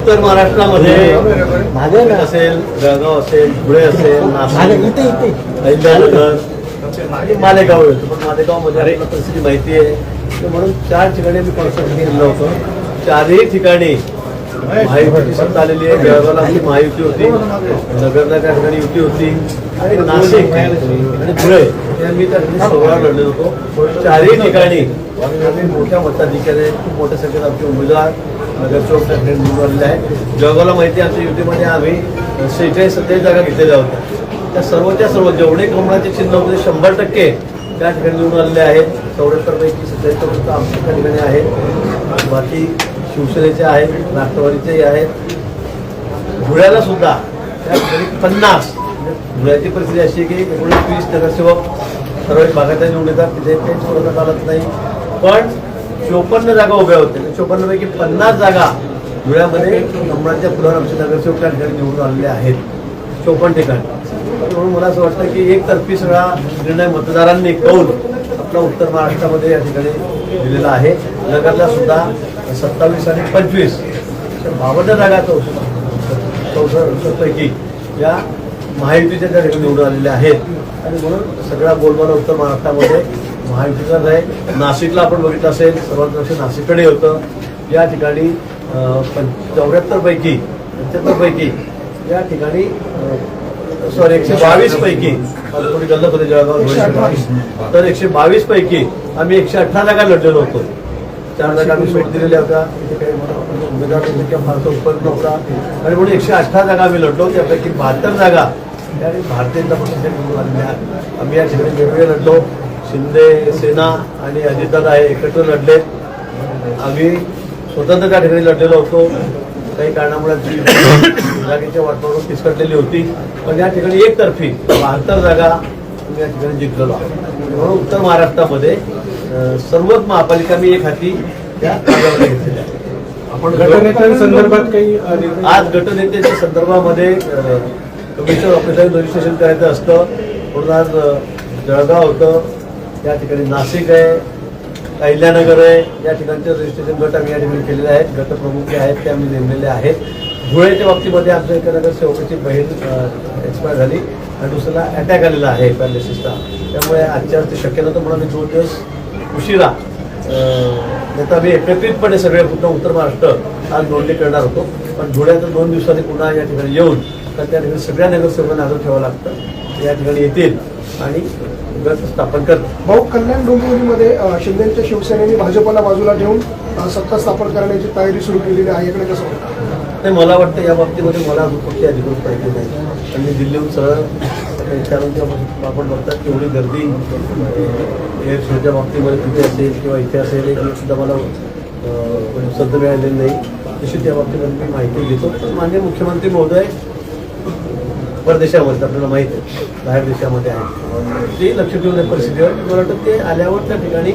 उत्तर महाराष्ट्रामध्ये भाजप असेल, जळगाव असेल, धुळे असेल, नाशिक, अहिल्यानगर आणि मालेगाव येतो. पण मालेगावमध्ये आपल्याला परिस्थिती माहिती आहे, म्हणून 4 ठिकाणी मी कॉन्सन्ट्रेट केलं होतं. 4ही ठिकाणी महायुती सत्ता आलेली आहे. जळगावला आमची महायुती होती, नगरला त्या ठिकाणी युती होती, आणि नाशिक आणि धुळे हे मी त्या ठिकाणी 16 लढलेलो होतो. 4ही ठिकाणी आम्ही मोठ्या मताधिक्याने खूप मोठ्या संख्येत आमचे उमेदवार नगरसेवक त्या ठिकाणी निवडून आलेले आहे. जळगावला माहिती आहे, आमच्या युतीमध्ये आम्ही 46-27 जागा घेतलेल्या होत्या. त्या सर्वच्या सर्व जेवढे कमळाचे चिन्ह होते 100% त्या ठिकाणी निवडून आलेले आहेत. 74 पैकी 47 आमच्या त्या ठिकाणी आहेत. बाकी शिवसेनेचे आहेत, राष्ट्रवादीचेही आहेत. धुळ्याला सुद्धा त्या ठिकाणी 50. धुळ्याची परिस्थिती अशी आहे की 19-20 नगरसेवक ठराविक भागाच्या निवडून येतात, तिथे काही सोडवणं चालत नाही. पण 54 जागा उभ्या होत्या. 54 पैकी 50 जागा धुळ्यामध्ये कमळाच्या फुलावर आमचे नगरसेवक त्या ठिकाणी निवडून आलेले आहेत, 54 ठिकाणी. म्हणून मला असं वाटतं की एकतर्फी सगळा निर्णय मतदारांनी कौल आपला उत्तर महाराष्ट्रामध्ये या ठिकाणी दिलेला आहे. नगरला सुद्धा 27 आणि 25 52 जागा 64 पैकी या महायुतीच्या त्या ठिकाणी निवडून आलेल्या आहेत. आणि म्हणून सगळा बोलबाला उत्तर महाराष्ट्रामध्ये महायुतीचाच आहे. नाशिकला आपण बघितलं असेल, सर्वात लक्ष नाशिककडे होतं. या ठिकाणी 74 पैकी 75 पैकी या ठिकाणी 122 पैकी थोडी गल्लत होती जळगाव, तर 122 पैकी आम्ही 118 जागा लढलेलो होतो. 4 जागा आम्ही सोड दिलेल्या होत्या. तिथे काही उमेदवार फारसा उपयोग नव्हता, आणि म्हणून 118 जागा आम्ही लढलो. त्यापैकी 72 जागा आणि भारतीय जनता पक्षाच्या निवडून आलेल्या. आम्ही या ठिकाणी वेगवेगळे लढलो. शिंदे सेना आणि अजितदादा हे एकत्र लढले. आम्ही स्वतंत्र त्या ठिकाणी लढलेलो होतो. काही कारणामुळे जागेच्या वाटपावर फिसकटलेली होती, पण या ठिकाणी एकतर्फी 72 जागा आम्ही या ठिकाणी जिंकलेलो आहोत. म्हणून उत्तर महाराष्ट्रामध्ये सर्वच महापालिका मी एक हाती त्या जागेमध्ये घेतलेल्या आहेत. आपण गटनेत्यांसंदर्भात काही आज गटनेत्यांच्या संदर्भामध्ये कमिशनर ऑफिसला रजिस्ट्रेशन करायचं असतं. म्हणून आज जळगाव होतं, या ठिकाणी नाशिक आहे, अहिल्यानगर आहे. या ठिकाणचे रजिस्ट्रेशन गट आम्ही या ठिकाणी केलेले आहेत. गटप्रमुख जे आहेत ते आम्ही नेमलेले आहेत. धुळेच्या बाबतीमध्ये आमच्या एका नगरसेवकाची बहीण एक्सपायर झाली आणि दुसऱ्याला अटॅक आलेला आहे पॅरालिसिसचा. त्यामुळे आजच्या ते शक्य नव्हतं, म्हणून आम्ही 2 दिवस उशिरा नाही तर आम्ही एकत्रितपणे सगळे पूर्ण उत्तर महाराष्ट्र आज नोंदणी करणार होतो. पण धुळ्याचं 2 दिवसांनी पुन्हा या ठिकाणी येऊन तर त्या ठिकाणी सगळ्या नगरसेवकांना हजर ठेवावं लागतं. या ठिकाणी येतील आणि गट स्थापन करतात. भाऊ, कल्याण डोंबिवलीमध्ये शिंदेच्या शिवसेनेने भाजपला बाजूला ठेवून सत्ता स्थापन करण्याची तयारी सुरू केलेली आहे. याकडे कसं होतं? नाही, मला वाटतं या बाबतीमध्ये मला कुठली अधिकृत माहिती नाही. आणि दिल्लीहून सरळ विचारून किंवा आपण बघतात की एवढी गर्दी एअर शोच्या बाबतीमध्ये तिथे असेल किंवा इथे असेल हे सुद्धा मला संध मिळालेली नाही. तशी त्या बाबतीमध्ये मी माहिती घेतो. पण माननीय मुख्यमंत्री महोदय परदेशामध्ये आपल्याला माहिती आहे, बाहेर देशामध्ये आहे, ते लक्ष देऊन परिस्थितीवर मला वाटतं ते आल्यावर त्या ठिकाणी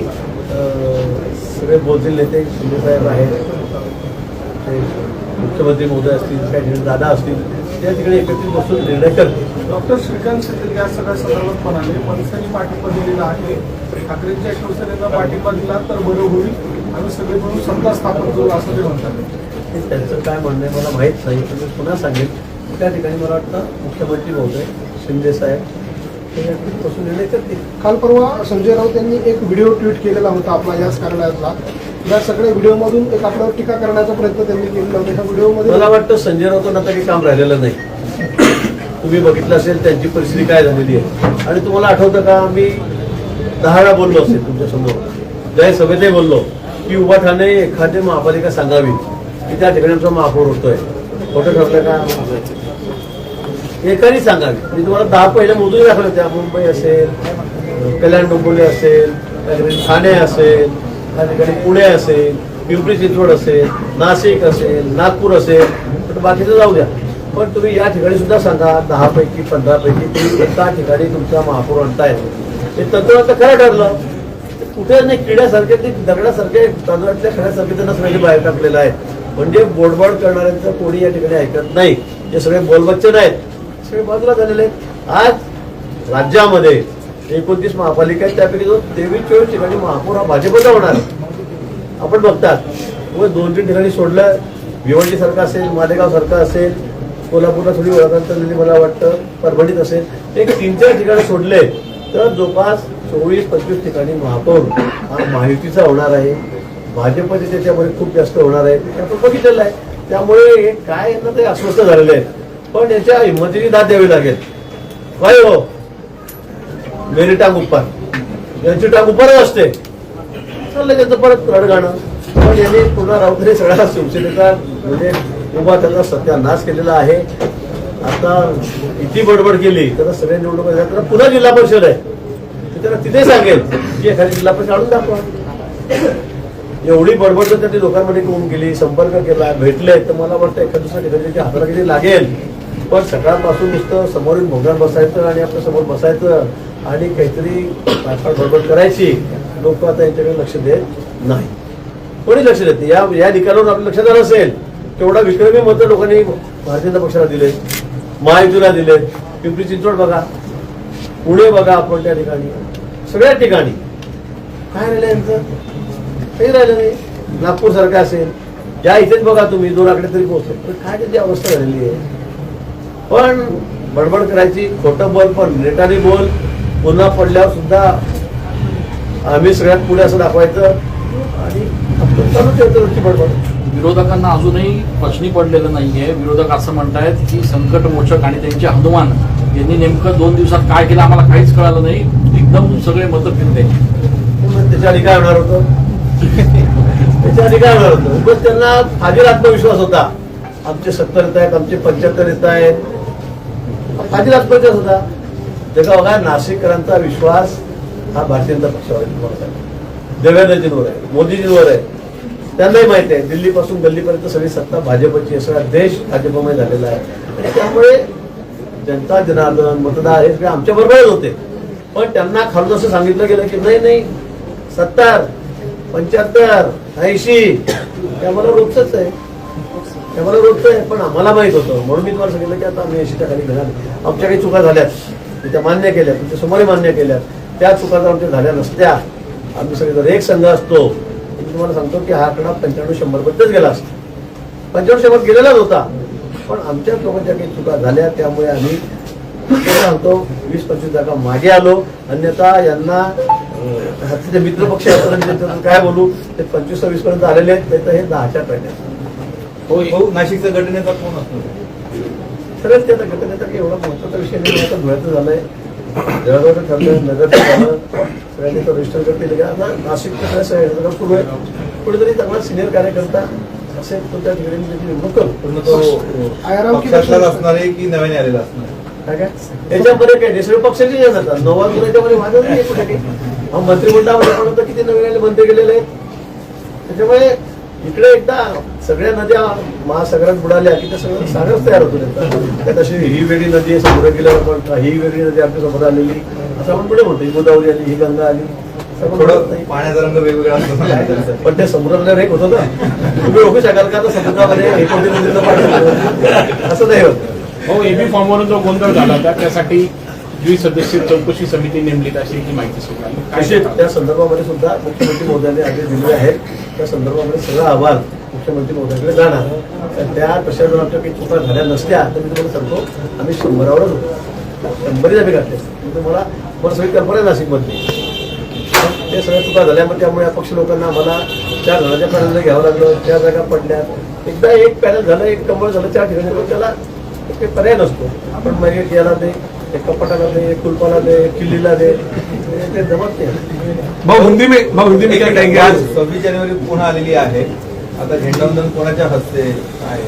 सगळे बोलतील नेते शिंदेसाहेब आहेत, ते मुख्यमंत्री महोदय असतील, काही ठिकाणी दादा असतील, त्या ठिकाणी एकत्रित बसून निर्णय करतील. डॉक्टर श्रीकांत शिंदे या सगळ्या संदर्भात म्हणाले, मनसेने पाठिंबा दिलेला आहे, ठाकरेंच्या शिवसेनेला पाठिंबा दिला तर बरं होईल, आम्ही सगळे मिळून सत्ता स्थापन करू असं ते म्हणतात. त्यांचं काय म्हणणं आहे मला माहीत नाही, पण मी पुन्हा सांगेन त्या ठिकाणी मला वाटतं मुख्यमंत्री महोदय शिंदे साहेब हे बसून निर्णय करतील. काल परवा संजय राऊत यांनी एक व्हिडिओ ट्विट केलेला होता आपला याच कार्यालयातला. या सगळ्या व्हिडिओमधून एक आपल्यावर टीका करण्याचा प्रयत्न त्यांनी केलेला होता. ह्या व्हिडिओमध्ये मला वाटतं संजय राऊतांना आता काही काम राहिलेलं नाही. तुम्ही बघितलं असेल त्यांची परिस्थिती काय झालेली आहे. आणि तुम्हाला आठवतं का, मी 10 वेळा बोललो असेल तुमच्यासमोर, ज्या सभेतही बोललो की उभाठाने एखादी महापालिका सांगावी की त्या ठिकाणी आमचा महापौर होतोय. खोटं ठरलं का? एकाने सांगावी. मी तुम्हाला 10 पहिले मोजून दाखवले होत्या. मुंबई असेल, कल्याण डोंबिवली असेल, त्या ठिकाणी ठाणे असेल, त्या ठिकाणी पुणे असेल, पिंपरी चिंचवड असेल, नाशिक असेल, नागपूर असेल, तर बाकीचं जाऊ द्या. पण तुम्ही या ठिकाणी सुद्धा सांगा 10 पैकी 15 पैकी तुम्ही एका ठिकाणी तुमचा महापौर आणताय. हे तत्व आता खरं ठरलं. कुठे नाही, किड्यासारखे ते दगडासारखे तांदळातल्या खड्यासारखे त्यांना सगळे बाहेर टाकलेलं आहे. म्हणजे बोडबोड करणाऱ्यांचं कोणी या ठिकाणी ऐकत नाही. हे सगळे बोलबच्चन आहेत, सगळे बाजूला झालेले आहेत. आज राज्यामध्ये 29 महापालिका आहेत, त्यापैकी 23-24 ठिकाणी महापौर हा भाजपचा होणार. आपण बघतात 2-3 ठिकाणी सोडलं भिवंडी सारखं असेल, मालेगाव सारखं असेल, कोल्हापूरला थोडी ओळखांतरलेली मला वाटतं, परभणीत असेल, एक 3-4 ठिकाणी सोडले तर जवळपास 24-25 ठिकाणी महापौर हा महायुतीचा होणार आहे. भाजपचे त्याच्यामध्ये खूप जास्त होणार आहे, ते आपण बघितलेलं आहे. त्यामुळे हे काय यांना ते अस्वस्थ झालेले आहेत, पण याच्या हिंमतीने दाद द्यावी लागेल. काय हो, मेरी टांग उपर, यांची टांग उपरच असते, चाललं त्यांचं परत रडगाणं. पण यांनी पुन्हा राऊतने सगळ्या शिवसेनेचा म्हणजे उभा त्याचा सत्यानाश केलेला आहे. आता किती बडबड केली तर सगळ्या निवडणुका पुन्हा जिल्हा परिषद आहे, त्याला तिथे सांगेल की एखादी जिल्हा परिषद काढून दाखवा. एवढी बडबड तर त्यांनी लोकांमध्ये करून केली, संपर्क केला, भेटले, तर मला वाटतं एखाद्या दुसऱ्या ठिकाणी हाताला किती लागेल. पण सकाळपासून नुसतं समोरून भोगात बसायचं आणि आपल्या समोर बसायचं आणि काहीतरी बडबड करायची, लोक आता यांच्याकडे लक्ष देत नाही, कोणी लक्ष देत नाही. या निकालावर आपलं लक्षात आलं असेल तेवढा विक्रमी मतं लोकांनी भारतीय जनता पक्षाला दिले, महायुतीला दिले. पिंपरी चिंचवड बघा, पुणे बघा, आपण त्या ठिकाणी सगळ्या ठिकाणी काय राहिलं यांचं, काही राहिलं नाही. नागपूर सारखं असेल, या इथेच बघा तुम्ही 2 आकडे तरी पोहोचले, पण काय त्याची अवस्था झालेली आहे. पण बडबड करायची, खोटं बोल, पण नेटाने बोल, पुन्हा पडल्यावर सुद्धा आम्ही सगळ्यात पुढे असं दाखवायचं आणि आपण चालू ठेवतो बडबड. विरोधकांना अजूनही प्रश्नी पडलेलं नाहीये. विरोधक असं म्हणतायत की संकटमोचक आणि त्यांचे हनुमान यांनी नेमकं 2 दिवसात काय केलं आम्हाला काहीच कळालं नाही, एकदम सगळे मतं फिरले. त्याच्या आधी काय होणार होतं, त्याच्या आधी काय होणार होतं. उगाच त्यांना फाजील आत्मविश्वास होता, आमचे 70 येत आहेत, आमचे 75 येत आहेत, फाजील आत्मविश्वास होता. जगा बघा, नाशिककरांचा विश्वास हा भारतीय जनता पक्षावर आहे, तुम्हाला सांगतो. देवेंद्रजींवर आहे, मोदीजींवर आहे. त्यांनाही माहिती आहे दिल्लीपासून गल्लीपर्यंत सगळी सत्ता भाजपची, सगळा देश भाजपमय झालेला आहे. आणि त्यामुळे जनता जनार्दन मतदार हे सगळे आमच्या बरोबरच होते. पण त्यांना खालून असं सांगितलं गेलं की नाही 70, 75, 80 ते आम्हाला रोजच आहे, ते आम्हाला रोजचं आहे. पण आम्हाला माहित होतं, म्हणून मी तुम्हाला सांगितलं की आता आम्ही 80च्या खाली घेणार. आमच्या काही चुका झाल्यात, त्या मान्य केल्या, तुमच्या समोर मान्य केल्या. त्या चुका जर आमच्या झाल्या नसत्या, आम्ही सगळे जर एक संघ असतो, मी तुम्हाला सांगतो की हा आकडा 95-100 पर्यंतच गेला असता. 95-100 गेलेलाच होता. पण आमच्या लोकांच्या काही चुका झाल्या, त्यामुळे आम्ही सांगतो 20-25 जागा मागे आलो. अन्यथा यांना हातीचे मित्र पक्ष काय बोलू, ते 25-26 पर्यंत आलेले आहेत, तर हे 10च्या ट्रेन. नाशिकचा गटनेता कोण असतो? सगळ्याच त्या गटनेता काही एवढा महत्वाचा विषय नाही. आता धुळ्याचं झालंय, जळगावचं ठरलं, नगरचं झालं, सगळ्यांनी तो रजिस्टर करतील. आता नाशिकचं सगळं सुरू आहे. कुठेतरी चांगला सिनियर कार्यकर्ता असेल तो त्या ठिकाणी निवडणूक करू. पक्षातलाच असणार आहे की नव्याने आलेला असणार आहे? काय याच्यामध्ये काय दुसरे पक्षाचे जे जातात नवा याच्यामध्ये माझं नाही कुठे काही. मंत्रिमंडळामध्ये पण आता किती नवीन मंत्री गेलेले आहेत. त्याच्यामुळे इकडे एकदा सगळ्या नद्या महासागरात बुडाल्या की ते सगळं सागरच तयार होतो. तशी ही वेगळी नदी आहे समुद्र गेल्यावर, पण ही वेगळी नदी आपल्या समोर आलेली असं आपण पुढे म्हणतो. ही गोदावरी आली, ही गंगा आली, थोडं पाण्याचा रंग वेगवेगळा असतो. पण ते समुद्रातल्या एक होतं ना, तुम्ही ओळखू शकाल का समुद्रामध्ये एकोणती नदीचं पाणी असं नाही होत. हो, एबी फॉर्मवरून जो गोंधळ झाला होता त्यासाठी द्विसदस्यीय चौकशी समिती नेमलीत अशी ही माहिती तशी सुद्धा त्या संदर्भामध्ये सुद्धा मुख्यमंत्री महोदयांनी आदेश दिलेले आहेत. त्या संदर्भामध्ये सगळा अहवाल मुख्यमंत्री महोदयांकडे जाणार. तर त्या तशा जर आमच्या काही चुका झाल्या नसत्या तर मी तुम्हाला सांगतो आम्ही 100वरच होतो. 100 आम्ही घातले. मला सगळी कल्पना आहे नाशिकमध्ये. ते सगळ्या चुका झाल्या, मग त्यामुळे अपक्ष लोकांना आम्हाला 4 जणांच्या पॅनलला घ्यावं लागलं. 4 जागा पडल्या. एकदा एक पॅनल झालं, एक कंबळ झालं 4 ठिकाणी, पण त्याला काही पर्याय नसतो. आपण मग एक याला दे, एक कपाटाला दे, एक कुलपाला दे, एक किल्लीला दे, ते जमत नाही. हिंदी में क्या कहेंगे? आज 26 जानेवारी पुन्हा आलेली आहे. आता झेंडावंदन कोणाच्या हस्ते आहे?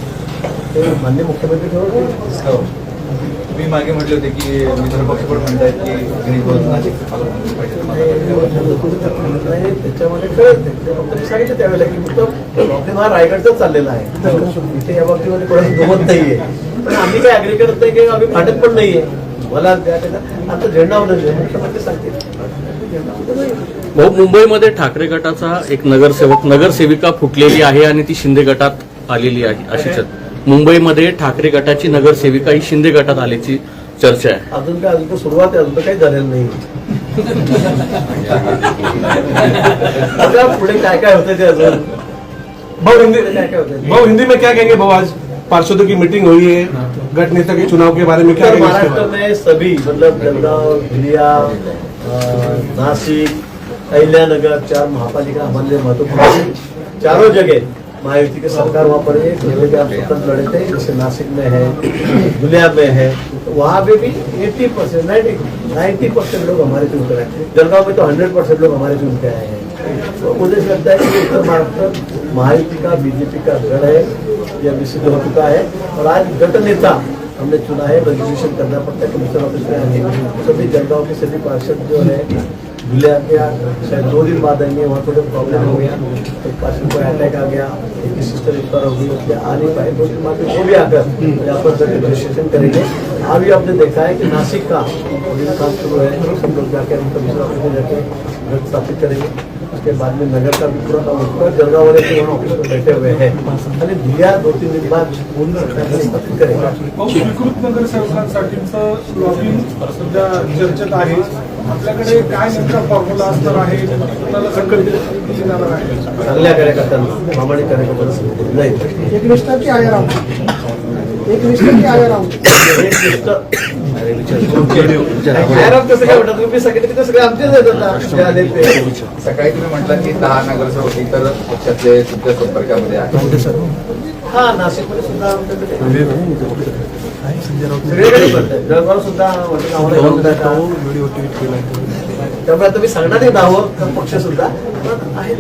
ते माननीय मुख्यमंत्री ठरवतील. तुम्ही मागे म्हटले होते की मित्र पक्ष पण म्हणतायत की गिरीश नाशिकचं पालकमंत्री पाहिजे. त्याच्यामध्ये कळत नाही. ते फक्त मी सांगितलं त्यावेळेला की प्रॉब्लेम हा रायगडचाच चाललेला आहे. इथे या बाबतीमध्ये कोणाचं जमत नाहीये. पण आम्ही काही अग्री करत नाही की आम्ही भांडत पण नाहीये. मला आता झेंडा होणार मुख्यमंत्री सांगतील. भाऊ, मुंबईमध्ये ठाकरे गटाचा एक नगरसेविका फुटलेली आहे आणि ती शिंदे गटात आलेली आहे अशी चर्चा. मुंबईमध्ये ठाकरे गटाची नगरसेविका ही शिंदे गटात आल्याची चर्चा आहे. अजून तर सुरुवात आहे, अजून तर काही झालेलं नाही. पुढे काय काय होतं ते अजून भाऊ हिंदी में क्या कहेंगे भाऊ? आज पार्षदों की मीटिंग हुई है, गठ नेता के चुनाव के बारे में क्या उत्तर कहेंगे? महाराष्ट्र में सभी मतलब जलगांव, भिलिया, नासिक, अहिल्यानगर, 4 महापालिका हमारे लिए महत्वपूर्ण है। चारों जगह महायुति के सरकार वहाँ पर है, स्वतंत्र लड़े थे, जैसे नासिक में है, दुलिया में है, तो वहाँ पे भी 80%, 90% लोग हमारे चुन कर आए। जलगांव में तो 100% लोग हमारे चुन के आए हैं। तो मुझे लगता है कि उत्तर महाराष्ट्र महायुति का, बीजेपी का गढ़ है, यह सिद्ध हो चुका है। और आज गठ नेता हमने चुना है, रजिस्ट्रेशन करना पड़ता है कमिश्नर ऑफिस में आके। सभी जलगांव के सभी पार्षद जो है धुलिया गया, शायद 2 दिन बाद आएंगे, वहाँ थोड़ा प्रॉब्लम हो गया, एक पार्षद को अटैक आ गया, एक सिस्टर एक्सपायर हो गई, उसके आ नहीं पाए, 2 दिन बाद वो भी आकर यहाँ पर रजिस्ट्रेशन करेंगे। अभी आपने देखा है कि नासिक का काम शुरू है, सब लोग जाकर कमिश्नर ऑफिस में जाके घर स्थापित करेंगे। उसके बाद में नगर का भी पूरा काम हो चुका है, जलगांव वाले के वहाँ ऑफिस में बैठे हुए हैं, आणि धुलिया 2-3 दिन बाद स्थापित करेंगे। स्वीकृत नगरसेवकांसाठीचं लॉबिंग सध्या चर्चेत आहे. आपल्याकडे काय नेमका फॉर्म्युला असणार आहे? कुणाला संकल्प दिली जाणार आहे? चांगल्या कार्यकर्त्यांना, प्रामाणिक कार्यकर्त्यांना नाही, एकनिष्ठा की आया राम, एकनिष्ठा की आया राम. आराम कसं काय वाटत? तुम्ही सांगितलं की ते सगळे आमचेच आहेत आता जे आले ते. सकाळी तुम्ही म्हटलं की 10 नगरसेवक इतर पक्षातले सुद्धा संपर्कामध्ये आहेत. हा, नाशिकमध्ये सुद्धा आमच्याकडे सगळीकडे करतात. जळगाव सुद्धा वाटतं आम्हाला घेऊन जाता. त्यामुळे आता मी सांगणार नाही नावं का पक्ष सुद्धा पण आहेत.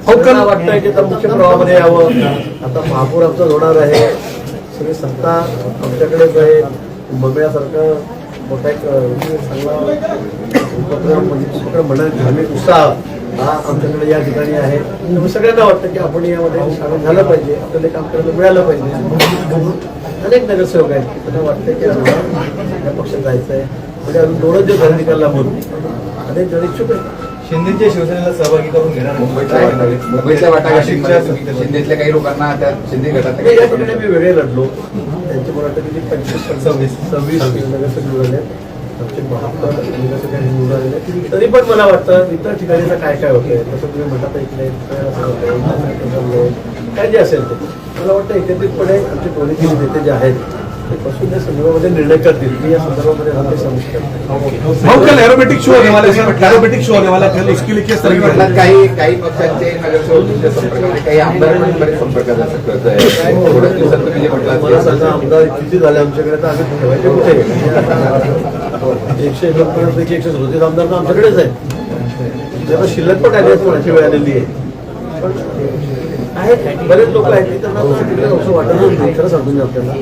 त्यांना वाटतंय की आता मुख्य प्रवाहामध्ये यावं. आता महापौर आमचा होणार आहे, सगळी सत्ता आमच्याकडेच आहे. कुंभमेळ्यासारखं मोठा एक चांगला उपक्रम म्हणा, धार्मिक उत्साह हा आमच्याकडे या ठिकाणी आहे. त्यामुळे सगळ्यांना वाटतं की आपण यामध्ये सामील झालं पाहिजे, आपल्याला काम करायला मिळालं पाहिजे. अनेक नगरसेवक आहेत, त्यांना वाटतं की आम्हाला या पक्षात जायचं आहे. म्हणजे अजून 2च दिवस झाले निकाल लागून, अनेक जण इच्छुक आहेत. शिंदेच्या शिवसेनेला सहभागी करून घेणार मुंबईच्या वाटाघाटींमध्ये शिंदेतल्या काही लोकांना त्या शिंदे गटात या ठिकाणी मी वेगळे लढलो. त्यांचे मला वाटतं की 26 नगरसेवक निवडले, आमचे 72 नगरसेवक निवडून आलेले. तरी पण मला वाटतं इतर ठिकाणी काय काय होतंय, तसं तुम्ही म्हणतात ऐकलंय काय जे असेल ते, मला वाटतं एकत्रितपणे आमचे दोन्ही नेते जे आहेत ते बसून या संदर्भामध्ये निर्णय करतील. मी या संदर्भामध्ये राहते समजतो. भाऊ कल एरोबेटिक शो होने वाला है, एरोबेटिक शो होने वाला है, कल उसके लिए किस तरह की म्हटलं काही पक्षांचे नगरसेवक तुमच्या संपर्कामध्ये, काही आमदारांनी बरेच संपर्कात असं कळत आहे. थोड्याच दिवसात तुम्ही जे मला म्हटलं सांगा, आमदार किती झाले आमच्याकडे, तर आम्ही ठेवायचे कुठे? 129 137 आमदार तर आमच्याकडेच आहे. त्याला शिल्लक पण आली कोणाची वेळ आलेली आहे. पण आहेत बरेच लोक आहेत की त्यांना तिकडे असं वाटतच नाही. खरं सांगून आपल्याला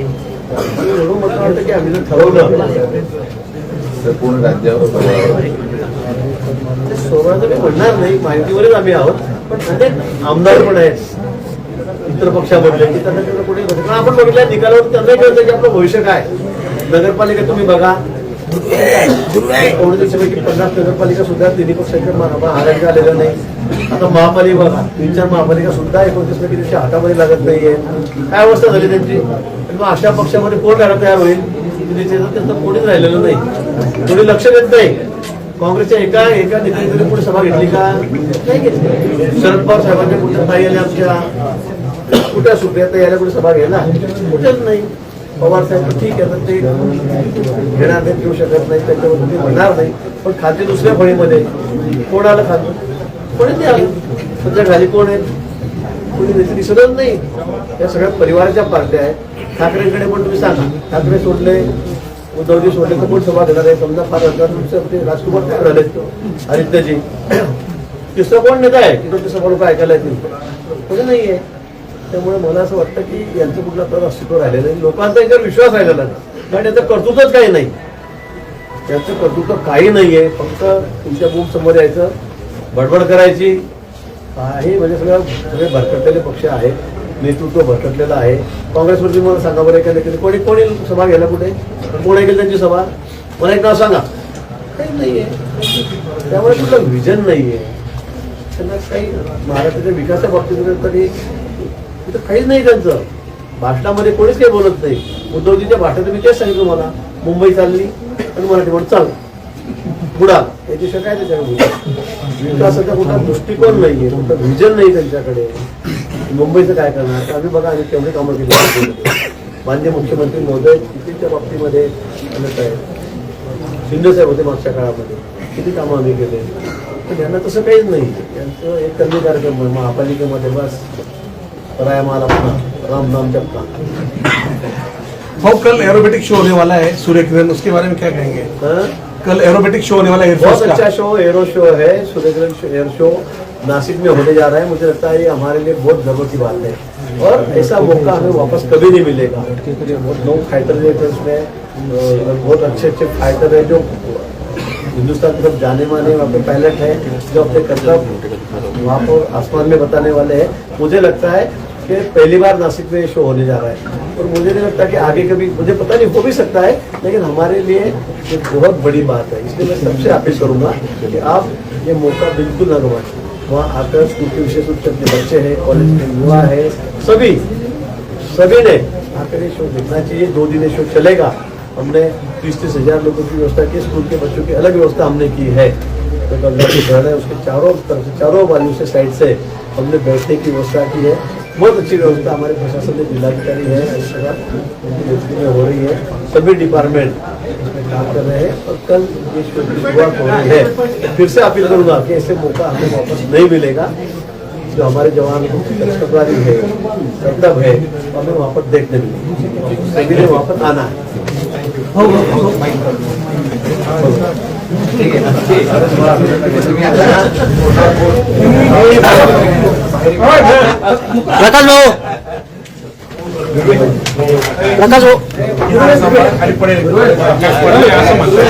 एवढं मला वाटतं की आम्ही जर ठरवलं तर पूर्ण राज्यावर सोबत मी म्हणणार नाही, माहितीवरच आम्ही आहोत. पण अनेक आमदार पण आहेत इतर पक्षामधले की त्यांना तिकडे कोणी घटना आपण बघितल्या निकालावर त्यांनाही कळतं की आपलं भविष्य काय. नगरपालिका तुम्ही बघा, 50 नगरपालिका सुद्धा तिन्ही पक्षांच्या महाराष्ट्र आलेल्या नाही. आता महापालिका बघा, 3-4 महापालिका सुद्धा 29 पैकी त्यांच्या हातामध्ये लागत नाहीये. काय अवस्था झाली त्यांची? मग अशा पक्षामध्ये कोण राहायला तयार होईल? त्यांचं कोणीच राहिलेलं नाही, कोणी लक्ष देत नाही. काँग्रेसच्या एका नेत्याने तरी पुढे सभा घेतली का? नाही घेतली. शरद पवार साहेबांच्या कुठे ताई आल्या, आमच्या कुठे सुप्रिया ताई आल्या कुठे सभा घ्यायला? कुठेच नाही. पवार साहेब ठीक आहे, तर ते घेणार नाही, घेऊ शकत नाही, त्याच्यावर तुम्ही म्हणणार नाही. पण खाते दुसऱ्या फळीमध्ये कोण आलं खातं? कोणीच नाही आलं. सध्या खाली कोण आहे? कोणी नेते दिसतच नाही. या सगळ्या परिवाराच्या पार्ट्या आहेत. ठाकरेंकडे पण तुम्ही सांगा, ठाकरे सोडले, उद्धवजी सोडले तर कोण सभा घेणार आहे? समजा 5,000 ते राजकुमार काय झाले, आदित्यजी, तिसरा कोण नेता आहे की तो सभा लोक ऐकायला येतील? कोणी नाही आहे. त्यामुळे मला असं वाटतं की यांचं कुठला तर अस्तित्व राहिलेलं नाही, लोकांचा याच्यावर विश्वास राहिलेला नाही. कारण याचं कर्तृत्वच काही नाही. याचं कर्तृत्व काही नाहीये. फक्त तुमच्या बूम समोर यायचं, बडबड करायची. काही म्हणजे सगळे भरकटलेले पक्ष आहेत, नेतृत्व भरकटलेलं आहे. काँग्रेसवरती मला सांगा बरं, एखाद्या कोणी सभा घ्यायला कुठे? कोण ऐकेल त्यांची सभा? मला एक नाव सांगा. काही नाहीये. त्यामुळे कुठलं व्हिजन नाहीये त्यांना. काही महाराष्ट्राच्या विकासाच्या बाबतीत तरी तिथं काहीच नाही त्यांचं. भाषणामध्ये कोणीच काही बोलत नाही. उद्धवजीच्या भाषणात मी तेच सांगितलं, मला मुंबई चालली आणि मराठी म्हणून चाल बुडा, याच्याशिवाय काय त्याच्याकडे विकासाचा कुठला दृष्टिकोन नाहीये, कुठलं व्हिजन नाही त्यांच्याकडे. मुंबईचं काय करणार? तर आम्ही बघा आम्ही केवढे कामं केली मुंबईमध्ये. माननीय मुख्यमंत्री महोदय कितीच्या बाबतीमध्ये आणत आहेत. शिंदे साहेब होते मागच्या काळामध्ये, किती कामं आम्ही केले. पण यांना तसं काहीच नाही. त्यांचं एक कमी कार्यक्रम आहे महापालिकेमध्ये, बस पराया माल अपना, राम नाम जपना. भाऊ कल एरोबेटिक शो होने वाला है सूर्य किरण, उसके बारे में क्या कहेंगे? हाँ? कल एरोबेटिक शो होने वाला है बहुत एयरफोर्स का. अच्छा शो, एरो शो है, सूर्यग्रहण एयर शो नासिक में होने जा रहा है. मुझे लगता है ये हमारे लिए बहुत गर्व की बात है और ऐसा मौका हमें वापस कभी नहीं मिलेगा. बहुत लोग फाइटर जेट है उसमें, बहुत अच्छे अच्छे फाइटर है जो हिंदुस्तान की तरफ जाने माने वहाँ पे पायलट है जो अपने कर्तव्य वहाँ पर आसमान में बताने वाले हैं. मुझे लगता है कि पहली बार नासिक में शो होने जा रहा है और मुझे नहीं लगता कि आगे कभी, मुझे पता नहीं हो भी सकता है, लेकिन हमारे लिए एक बहुत बड़ी बात है. इसलिए मैं सबसे अपील करूंगा कि आप ये मौका बिल्कुल न गवाएं. वहाँ आकर स्कूल के विशेष रूप से अपने बच्चे हैं, कॉलेज के युवा है, सभी ने आकर ये शो देखना चाहिए. 2 दिन ये शो चलेगा. हमने 30-30 हजार लोगों की व्यवस्था की. स्कूल के बच्चों की अलग व्यवस्था हमने की है. तो गंगा की घर है उसके चारों तरफ से, चारों बाजू से साइड से हमने बैठने की व्यवस्था की है. बहुत अच्छी व्यवस्था हमारे प्रशासन ने, जिलाधिकारी है, इस तरह उनकी नेतृत्व में हो रही है. सभी डिपार्टमेंट इसमें काम कर रहे हैं और कल ये शो की शुरुआत हो रही है. फिर से अपील करूंगा कि ऐसे मौका हमें वापस नहीं मिलेगा. जो हमारे जवान को कर्तव्यवादी है, कर्तव्य है, तो हमें वहाँ पर देखने मिलेगी. सभी ने वहाँ पर आना है. प्रकाश भाऊ, प्रकाश भाऊ, खाली पडेल असं म्हणतात.